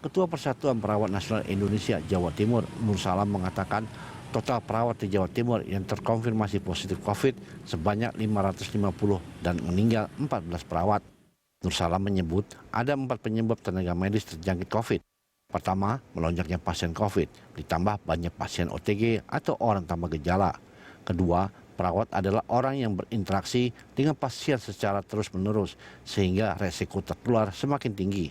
Ketua Persatuan Perawat Nasional Indonesia Jawa Timur, Nur Salam mengatakan total perawat di Jawa Timur yang terkonfirmasi positif COVID sebanyak 550 dan meninggal 14 perawat. Nur Salam menyebut ada 4 penyebab tenaga medis terjangkit COVID. Pertama, melonjaknya pasien COVID, ditambah banyak pasien OTG atau orang tanpa gejala. Kedua, perawat adalah orang yang berinteraksi dengan pasien secara terus-menerus, sehingga resiko tertular semakin tinggi.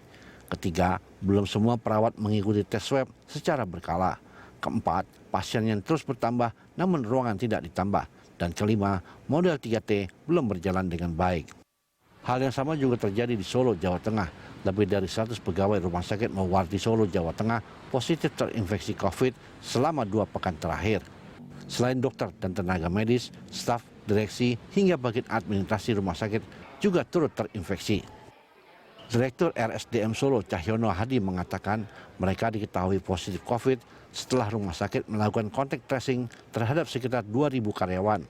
Ketiga, belum semua perawat mengikuti tes swab secara berkala. Keempat, pasien yang terus bertambah namun ruangan tidak ditambah. Dan kelima, model 3T belum berjalan dengan baik. Hal yang sama juga terjadi di Solo, Jawa Tengah. Lebih dari 100 pegawai rumah sakit Mewardi Solo, Jawa Tengah positif terinfeksi COVID selama 2 pekan terakhir. Selain dokter dan tenaga medis, staf, direksi, hingga bagian administrasi rumah sakit juga turut terinfeksi. Direktur RSDM Solo, Cahyono Hadi mengatakan mereka diketahui positif COVID setelah rumah sakit melakukan kontak tracing terhadap sekitar 2.000 karyawan.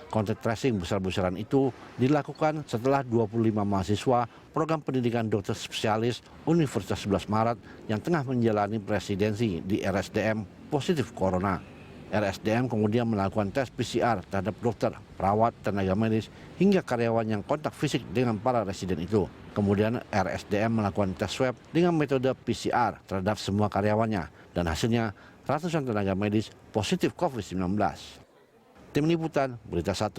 Kontak tracing besar-besaran itu dilakukan setelah 25 mahasiswa program pendidikan dokter spesialis Universitas 11 Maret yang tengah menjalani presidensi di RSDM positif corona. RSDM kemudian melakukan tes PCR terhadap dokter, perawat, tenaga medis, hingga karyawan yang kontak fisik dengan para residen itu. Kemudian RSDM melakukan tes swab dengan metode PCR terhadap semua karyawannya. Dan hasilnya ratusan tenaga medis positif COVID-19. Tim Liputan, Berita 1.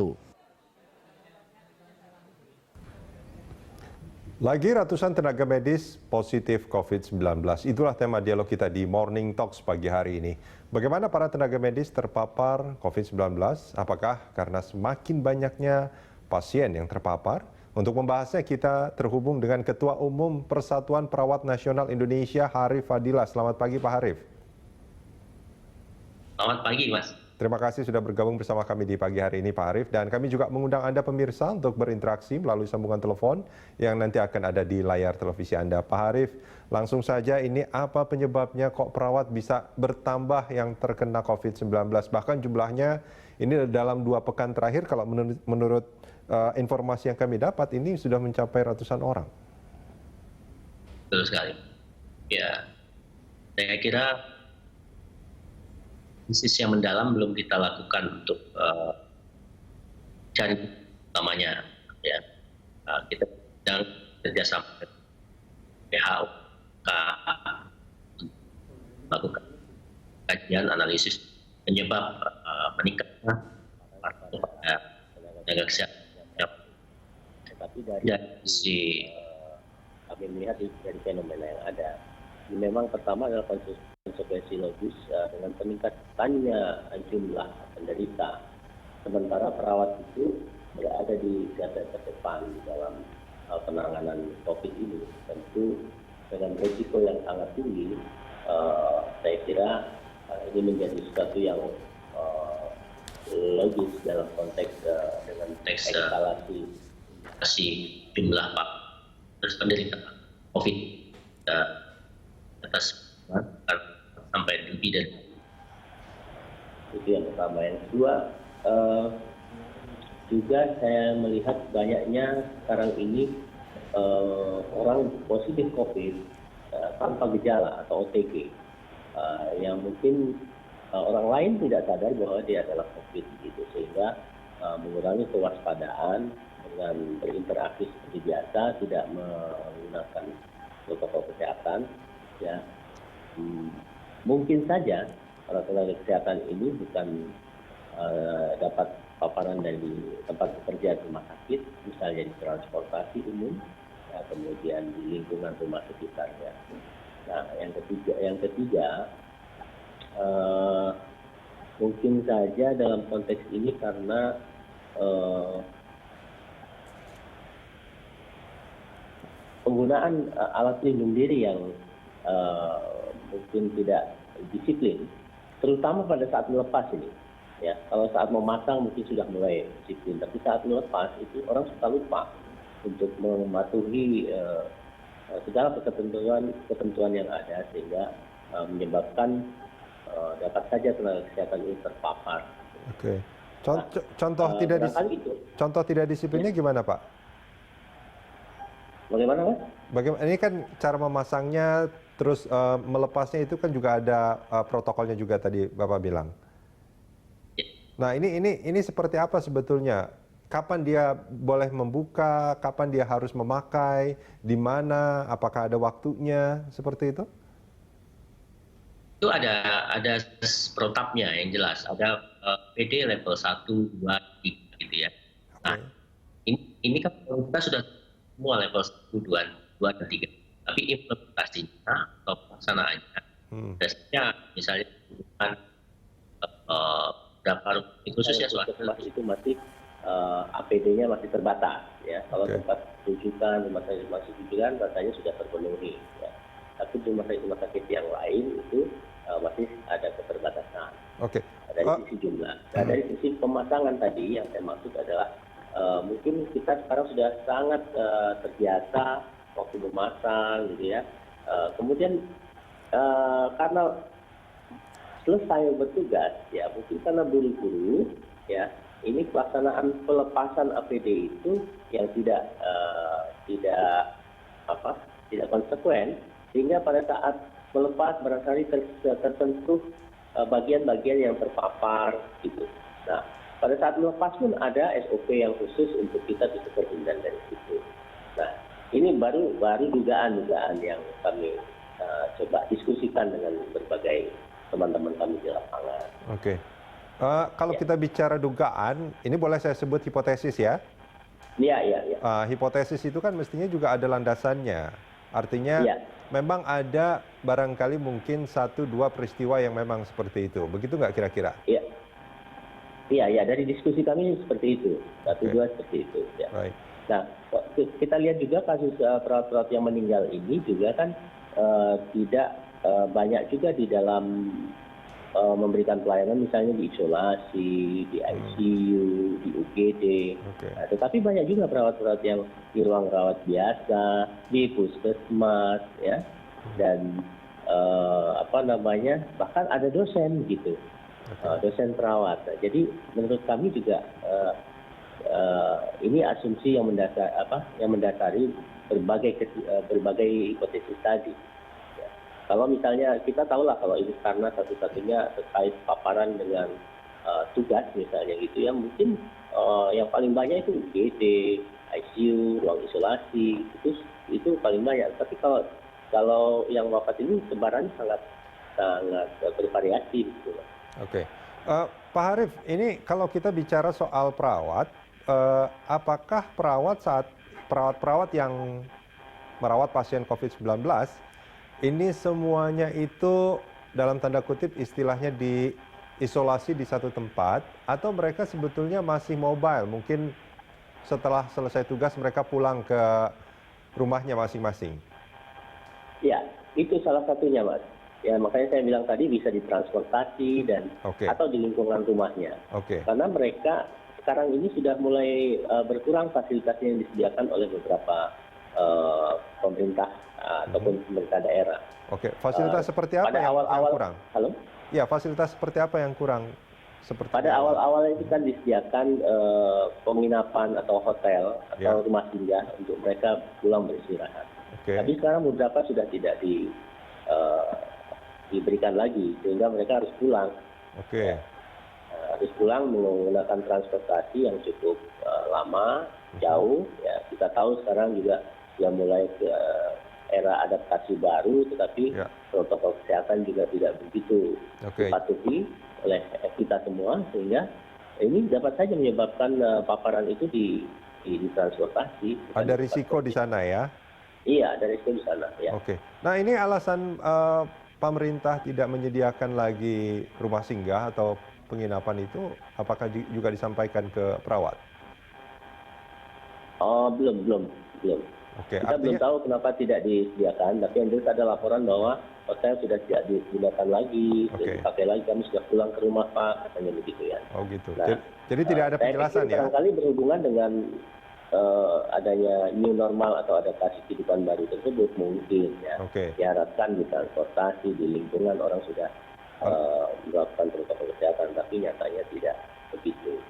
Lagi ratusan tenaga medis positif COVID-19. Itulah tema dialog kita di Morning Talks pagi hari ini. Bagaimana para tenaga medis terpapar COVID-19? Apakah karena semakin banyaknya pasien yang terpapar? Untuk membahasnya kita terhubung dengan Ketua Umum Persatuan Perawat Nasional Indonesia, Harif Fadilah. Selamat pagi Pak Harif. Selamat pagi Mas. Terima kasih sudah bergabung bersama kami di pagi hari ini Pak Harif. Dan kami juga mengundang Anda pemirsa untuk berinteraksi melalui sambungan telepon yang nanti akan ada di layar televisi Anda. Pak Harif, langsung saja ini apa penyebabnya kok perawat bisa bertambah yang terkena COVID-19? Bahkan jumlahnya ini dalam 2 pekan terakhir kalau menurut informasi yang kami dapat ini sudah mencapai ratusan orang. Betul sekali. Ya, saya kira bisnis yang mendalam belum kita lakukan untuk cari utamanya. Ya, kita sedang kerjasama dengan WHO melakukan kajian analisis penyebab meningkatnya tenaga kesehatan. Tapi dari sisi kami melihat dari fenomena yang ada, ini memang pertama adalah konsekuensi logis dengan peningkatannya jumlah penderita, sementara perawat itu berada di garda terdepan dalam penanganan COVID ini. Tentu dengan risiko yang sangat tinggi, saya kira ini menjadi sesuatu yang logis dalam konteks dengan eskalasi jumlah terus penderita COVID atas sampai lebih dari itu yang pertama. Yang kedua, juga saya melihat banyaknya sekarang ini orang positif COVID tanpa gejala atau OTG yang mungkin orang lain tidak sadar bahwa dia adalah COVID gitu, sehingga mengurangi kewaspadaan dengan berinteraksi seperti biasa, tidak menggunakan protokol kesehatan. Ya, mungkin saja para tenaga kesehatan ini bukan dapat paparan dari tempat bekerja di rumah sakit, misalnya di transportasi umum, ya, kemudian di lingkungan rumah sekitarnya. Nah, yang ketiga mungkin saja dalam konteks ini karena penggunaan alat pelindung diri yang mungkin tidak disiplin, terutama pada saat melepas ini. Ya, kalau saat memasang mungkin sudah mulai disiplin, tapi saat melepas itu orang suka lupa untuk mematuhi segala ketentuan yang ada, sehingga menyebabkan dapat saja tenaga kesehatan ini terpapar. Oke. Contoh tidak disiplinnya gimana Pak? Bagaimana Mas? Bagaimana ini kan cara memasangnya Terus melepasnya itu kan juga ada protokolnya juga tadi Bapak bilang. Nah, ini seperti apa sebetulnya? Kapan dia boleh membuka, kapan dia harus memakai, di mana, apakah ada waktunya, seperti itu? Itu ada protapnya yang jelas. Ada PD level 1, 2, 3 gitu ya. Nah, Oke. ini kan kita sudah semua level 1, 2, dan 3. Tapi implementasinya atau pelaksanaannya, biasanya misalnya daftar khususnya swasta itu masih APD-nya masih terbatas ya. Kalau tempat rujukan rumah sakit rujukan rasanya sudah terpenuhi ya. Tapi rumah sakit yang lain itu masih ada keterbatasan. Dari sisi jumlah. Nah, dari sisi pemasangan tadi yang saya maksud adalah mungkin kita sekarang sudah sangat terbiasa waktu memasang gitu ya. Kemudian karena selesai bertugas ya, mungkin karena buru-buru ya, ini pelaksanaan pelepasan APD itu yang tidak konsekuen, sehingga pada saat melepas barangkali tersentuh bagian-bagian yang terpapar gitu. Nah, pada saat melepas pun ada SOP yang khusus untuk kita bisa terhindar dari situ. Nah, ini baru dugaan-dugaan yang kami coba diskusikan dengan berbagai teman-teman kami di lapangan. Kalau kita bicara dugaan, ini boleh saya sebut hipotesis ya? Iya. Hipotesis itu kan mestinya juga ada landasannya. Artinya memang ada barangkali mungkin 1-2 peristiwa yang memang seperti itu. Begitu nggak kira-kira? Iya, dari diskusi kami seperti itu. 1-2 seperti itu. Ya. Right. Nah, kita lihat juga kasus perawat-perawat yang meninggal ini juga kan tidak banyak juga di dalam memberikan pelayanan misalnya di isolasi, di ICU, di UGD. Nah, tetapi banyak juga perawat-perawat yang di ruang rawat biasa, di puskesmas, ya, dan bahkan ada dosen gitu, dosen perawat. Nah, jadi menurut kami juga ini asumsi yang mendasari berbagai hipotesis tadi. Kalau misalnya kita tahulah kalau ini karena satu-satunya terkait paparan dengan tugas misalnya gitu ya, mungkin yang paling banyak itu UGD, ICU, ruang isolasi, itu paling banyak. Tapi kalau yang wafat ini sebarannya sangat bervariasi gitu. Pak Harif, ini kalau kita bicara soal perawat, apakah perawat yang merawat pasien COVID-19 ini semuanya itu dalam tanda kutip istilahnya diisolasi di satu tempat, atau mereka sebetulnya masih mobile, mungkin setelah selesai tugas mereka pulang ke rumahnya masing-masing? Ya, itu salah satunya, Mas. Ya, makanya saya bilang tadi bisa ditransportasi dan atau di lingkungan rumahnya. Karena mereka sekarang ini sudah mulai berkurang fasilitas yang disediakan oleh beberapa pemerintah ataupun pemerintah daerah. Fasilitas seperti apa yang kurang? Halo? Ya, fasilitas seperti apa yang kurang? Pada awal-awal itu kan disediakan penginapan atau hotel atau rumah singgah untuk mereka pulang beristirahat. Tapi sekarang beberapa sudah tidak diberikan lagi, sehingga mereka harus pulang. Harus pulang menggunakan transportasi yang cukup lama, jauh. Ya, kita tahu sekarang juga sudah mulai ke era adaptasi baru, tetapi protokol kesehatan juga tidak begitu dipatuhi oleh kita semua, sehingga ini dapat saja menyebabkan paparan itu di transportasi. Ada risiko di sana ya? Iya, ada risiko di sana. Ya. Nah, ini alasan pemerintah tidak menyediakan lagi rumah singgah atau penginapan itu, apakah juga disampaikan ke perawat? Belum. Kita belum tahu kenapa tidak disediakan, tapi yang jelas ada laporan bahwa hotel sudah tidak digunakan lagi, tidak dipakai lagi, kami sudah pulang ke rumah Pak, katanya begitu ya. Nah, jadi tidak ada penjelasan ya? Barangkali berhubungan dengan adanya new normal atau adaptasi kehidupan baru tersebut mungkin ya. Diharapkan di transportasi, di lingkungan orang sudah melakukan protokol kesehatan, tapi nyatanya tidak begitu.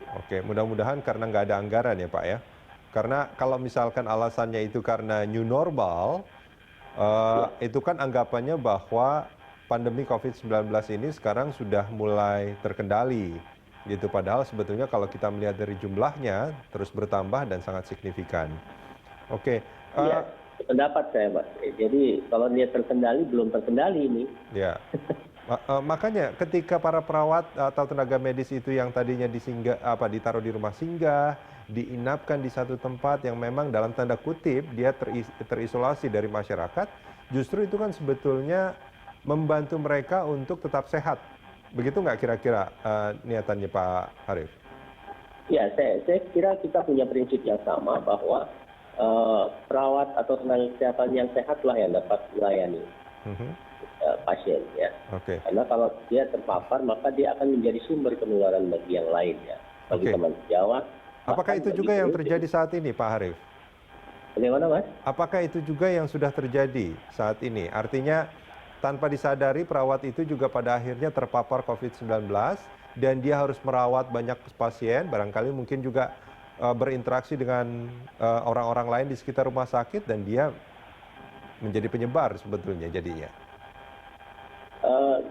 Mudah-mudahan karena nggak ada anggaran ya Pak ya. Karena kalau misalkan alasannya itu karena new normal, Itu kan anggapannya bahwa pandemi COVID-19 ini sekarang sudah mulai terkendali gitu. Padahal sebetulnya kalau kita melihat dari jumlahnya terus bertambah dan sangat signifikan. Oke, Iya, pendapat saya, Mas. Jadi kalau dia terkendali, belum terkendali ini. ya. Makanya ketika para perawat atau tenaga medis itu yang tadinya ditaruh di rumah singgah, diinapkan di satu tempat yang memang dalam tanda kutip dia terisolasi dari masyarakat, justru itu kan sebetulnya membantu mereka untuk tetap sehat. Begitu nggak kira-kira niatannya Pak Arief? Ya, saya kira kita punya prinsip yang sama bahwa perawat atau tenaga kesehatan yang sehatlah yang dapat melayani pasien ya. Oke. Karena kalau dia terpapar maka dia akan menjadi sumber penularan bagi yang lain ya. Bagi Oke. teman sejawat. Apakah itu juga yang terjadi saat ini, Pak Arief? Bagaimana, Mas? Apakah itu juga yang sudah terjadi saat ini? Artinya tanpa disadari perawat itu juga pada akhirnya terpapar COVID-19 dan dia harus merawat banyak pasien, barangkali mungkin juga berinteraksi dengan orang-orang lain di sekitar rumah sakit dan dia menjadi penyebar sebetulnya jadinya.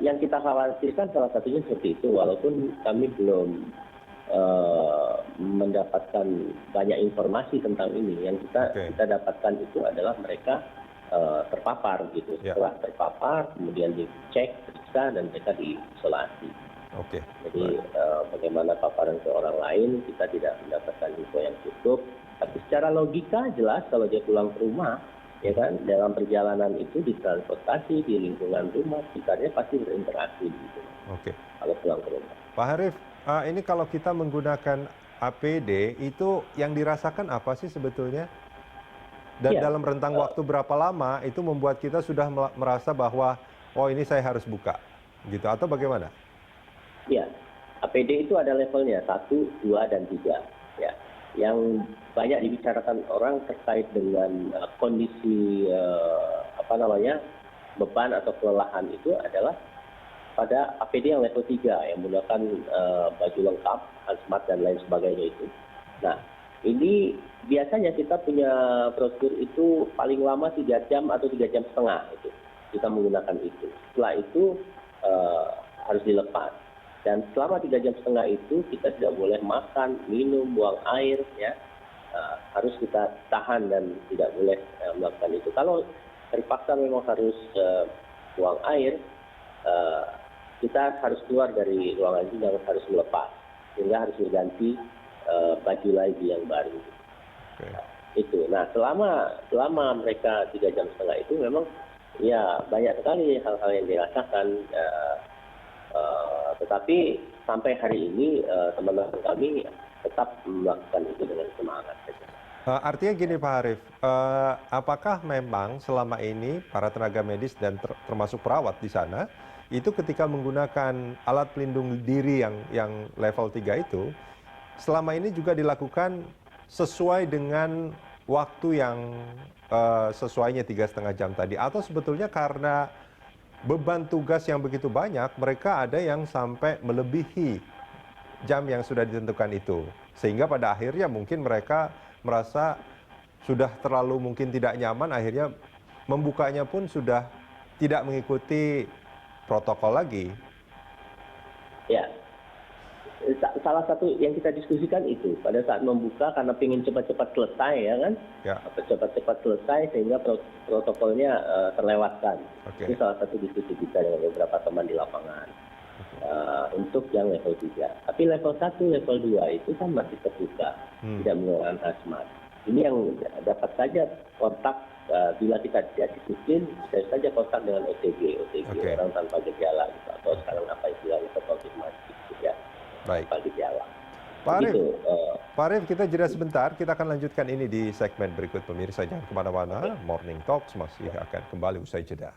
Yang kita khawatirkan salah satunya seperti itu, walaupun kami belum mendapatkan banyak informasi tentang ini. Yang kita dapatkan itu adalah mereka terpapar gitu. Setelah terpapar, kemudian dicek, periksa, dan mereka diisolasi. Jadi bagaimana paparan ke orang lain, kita tidak mendapatkan info yang cukup. Tapi secara logika jelas kalau dia pulang ke rumah, ya kan, dalam perjalanan itu di transportasi, di lingkungan rumah, sekitarnya pasti berinteraksi gitu. Kalau pulang ke rumah. Pak Arief, ini kalau kita menggunakan APD, itu yang dirasakan apa sih sebetulnya? Dan dalam rentang waktu berapa lama itu membuat kita sudah merasa bahwa, oh ini saya harus buka, gitu, atau bagaimana? Ya, APD itu ada levelnya, 1, 2, dan 3. Ya. Yang banyak dibicarakan orang terkait dengan kondisi beban atau kelelahan itu adalah pada APD yang level 3 yang menggunakan baju lengkap, hazmat dan lain sebagainya itu. Nah, ini biasanya kita punya prosedur itu paling lama 3 jam atau 3 jam setengah itu. Kita menggunakan itu. Setelah itu harus dilepas. Dan selama 3 jam setengah itu kita tidak boleh makan, minum, buang air, ya harus kita tahan dan tidak boleh melakukan itu. Kalau terpaksa memang harus buang air, kita harus keluar dari ruangan itu dan harus melepas, sehingga harus mengganti baju lagi yang baru. Itu. Nah selama mereka 3 jam setengah itu memang ya banyak sekali hal-hal yang dirasakan. Tetapi sampai hari ini teman-teman kami tetap melakukan itu dengan semangat. Artinya gini Pak Arief, apakah memang selama ini para tenaga medis dan termasuk perawat di sana, itu ketika menggunakan alat pelindung diri yang level 3 itu, selama ini juga dilakukan sesuai dengan waktu yang sesuainya 3,5 jam tadi? Atau sebetulnya karena beban tugas yang begitu banyak, mereka ada yang sampai melebihi jam yang sudah ditentukan itu. Sehingga pada akhirnya mungkin mereka merasa sudah terlalu mungkin tidak nyaman, akhirnya membukanya pun sudah tidak mengikuti protokol lagi. Ya, salah satu yang kita diskusikan itu pada saat membuka karena ingin cepat-cepat selesai ya kan, cepat-cepat selesai sehingga protokolnya terlewatkan. Itu salah satu diskusi kita dengan beberapa teman di lapangan untuk yang level 3. Tapi level 1, level 2 itu kan masih terbuka, tidak menggunakan hazmat. Ini yang dapat saja kontak bila kita tidak disiplin, bisa saja kontak dengan OTG orang tanpa gejala gitu, atau sekarang apa istilahnya terkonfirmasi gitu ya. Baik. Tanpa gejala. Pak Arief, kita jeda sebentar. Kita akan lanjutkan ini di segmen berikut pemirsa. Jangan kemana-mana. Morning Talks masih akan kembali usai jeda.